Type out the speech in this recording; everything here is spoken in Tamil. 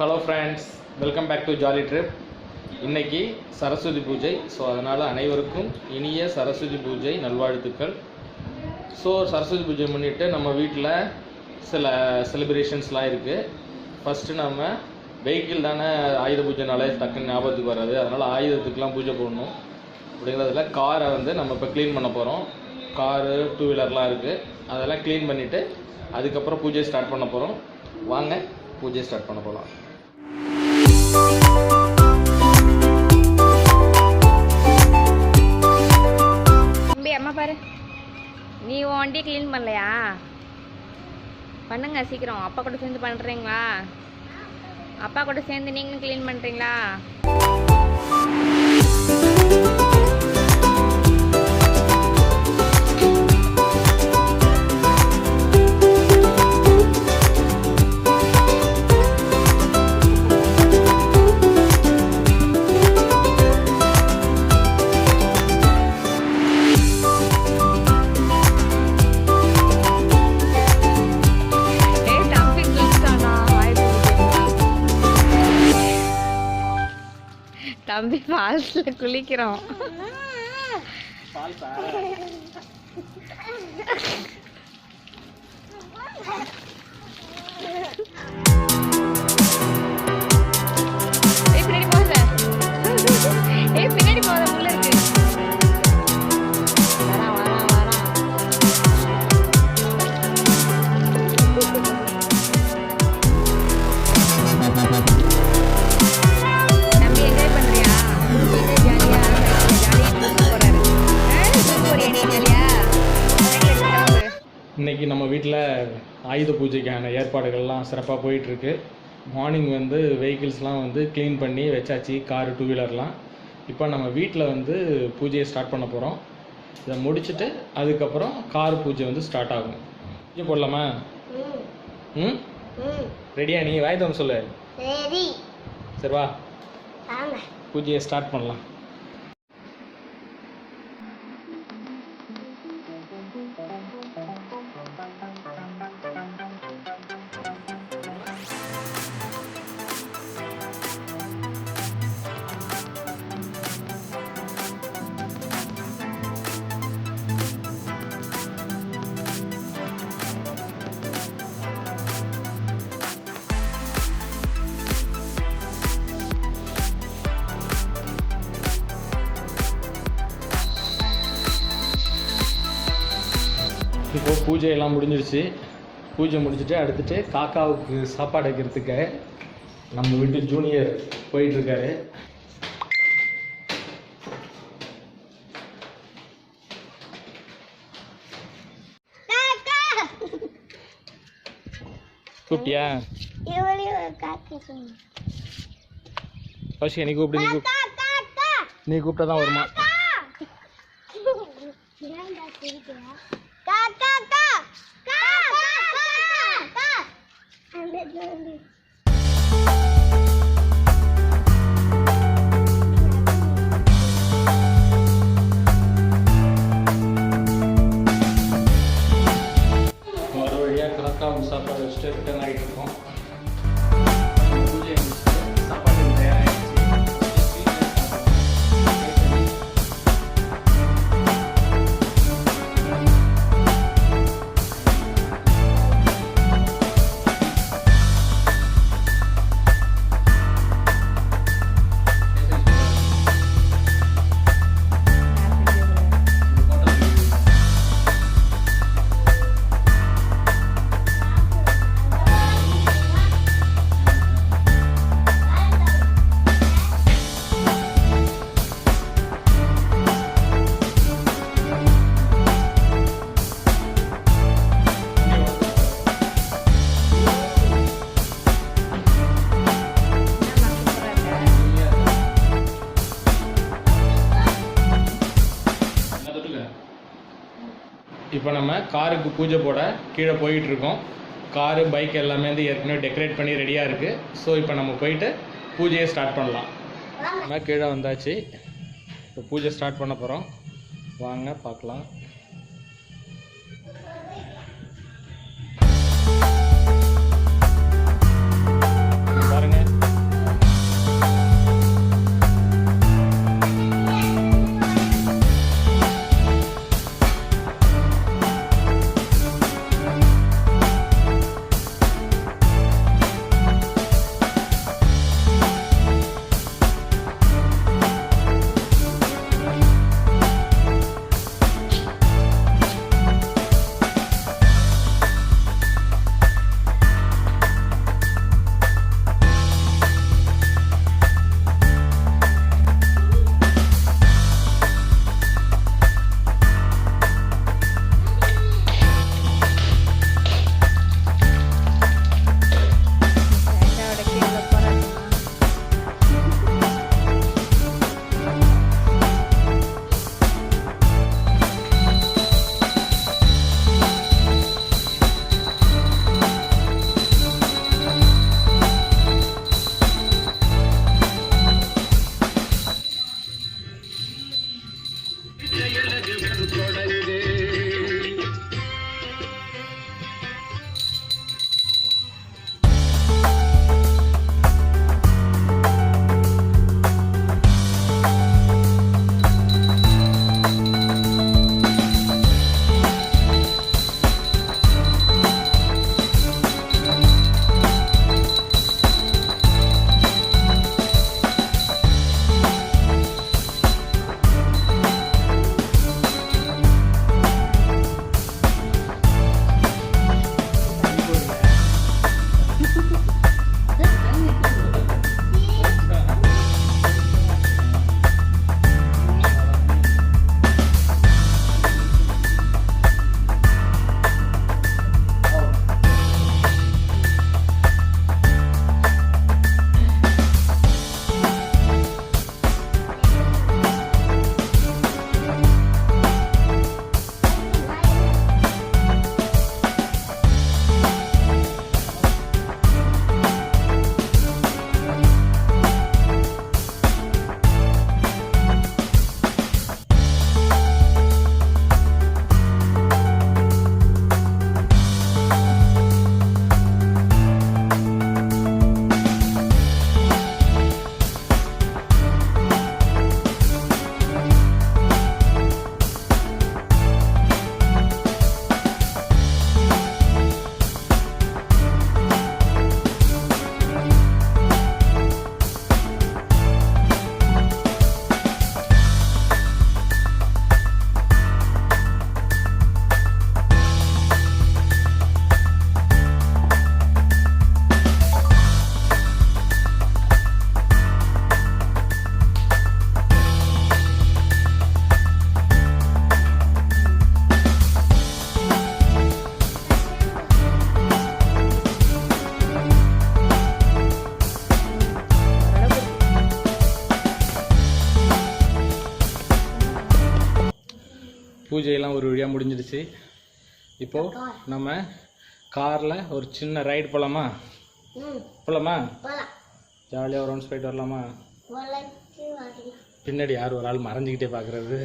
Hello friends, welcome back to jolly trip. இன்றைக்கி சரஸ்வதி பூஜை. ஸோ அதனால் அனைவருக்கும் இனிய சரஸ்வதி பூஜை நல்வாழ்த்துக்கள். ஸோ சரஸ்வதி பூஜை முன்னிட்டு நம்ம வீட்டில் சில செலிப்ரேஷன்ஸ்லாம் இருக்குது. ஃபஸ்ட்டு நம்ம வெஹிக்கிள் தானே ஆயுத பூஜைனாலே டக்குன்னு ஞாபகத்துக்கு வராது. அதனால் ஆயுதத்துக்கெலாம் பூஜை போடணும். அப்படிங்கிறதுல காரை நம்ம இப்போ க்ளீன் பண்ண போகிறோம். காரு, டூ வீலர்லாம் இருக்குது. அதெல்லாம் க்ளீன் பண்ணிவிட்டு அதுக்கப்புறம் பூஜை ஸ்டார்ட் பண்ண போகிறோம். வாங்க பூஜை ஸ்டார்ட் பண்ண போகலாம். தம்பி, அம்மா பாரு, நீ வண்டி க்ளீன் பண்ணலையா? பண்ணுங்க சீக்கிரம். அப்பா கூட சேர்ந்து பண்ணுறீங்களா? அப்பா கூட சேர்ந்து நீங்களும் க்ளீன் பண்ணுறீங்களா? தம்பி ஃபால்ஸ்ல குளிக்கிறோம். பின்னாடி போகுது, பின்னாடி போகுது, உள்ள இருக்கு. இன்றைக்கி நம்ம வீட்டில் ஆயுத பூஜைக்கான ஏற்பாடுகள்லாம் சிறப்பாக போயிட்டுருக்கு. மார்னிங் வெஹிக்கிள்ஸ்லாம் க்ளீன் பண்ணி வச்சாச்சு, காரு, டூ வீலர்லாம். இப்போ நம்ம வீட்டில் பூஜையை ஸ்டார்ட் பண்ண போகிறோம். இதை முடிச்சுட்டு அதுக்கப்புறம் கார் பூஜை ஸ்டார்ட் ஆகும். பூஜை போடலாமா? ரெடியா? நீ வாய்தம் சொல்லு. சரி வா, பூஜையை ஸ்டார்ட் பண்ணலாம். இப்போது பூஜையெல்லாம் முடிஞ்சிருச்சு. பூஜை முடிச்சுட்டு அடுத்துட்டு காக்காவுக்கு சாப்பாடு வைக்கிறதுக்கு நம்ம வீட்டு ஜூனியர் போயிட்டுருக்காரு. கூப்பிட்டியா? பசி, நீ கூப்பிட்டு, நீ கூப்பிட்டா தான் வருமா? ஒரு வழியாக காக்காவும் சாப்பாடு வச்சுட்டு ரிட்டர்ன் ஆகிட்டு இருக்கோம். பூஜை சாப்பாடு தயாராகிடுச்சு. இப்போ நம்ம காருக்கு பூஜை போட கீழே போயிட்டுருக்கோம். காரு, பைக் எல்லாமே ஏற்கனவே டெக்கரேட் பண்ணி ரெடியாக இருக்குது. ஸோ இப்போ நம்ம போயிட்டு பூஜையை ஸ்டார்ட் பண்ணலாம். நம்ம கீழே வந்தாச்சு. இப்போ பூஜை ஸ்டார்ட் பண்ண போகிறோம். வாங்க பார்க்கலாம். பாருங்கள், ஒரு வழியாக முடிஞ்சிடுச்சு. இப்போது நம்ம காரில் ஒரு சின்ன ரைடு போகலாமா? போகலாமா? ஜாலியாக ஒரு ரவுண்ட்ஸ் போயிட்டு வரலாமா? பின்னாடி யார் ஒரு ஆள் மறைஞ்சிக்கிட்டே பார்க்குறது?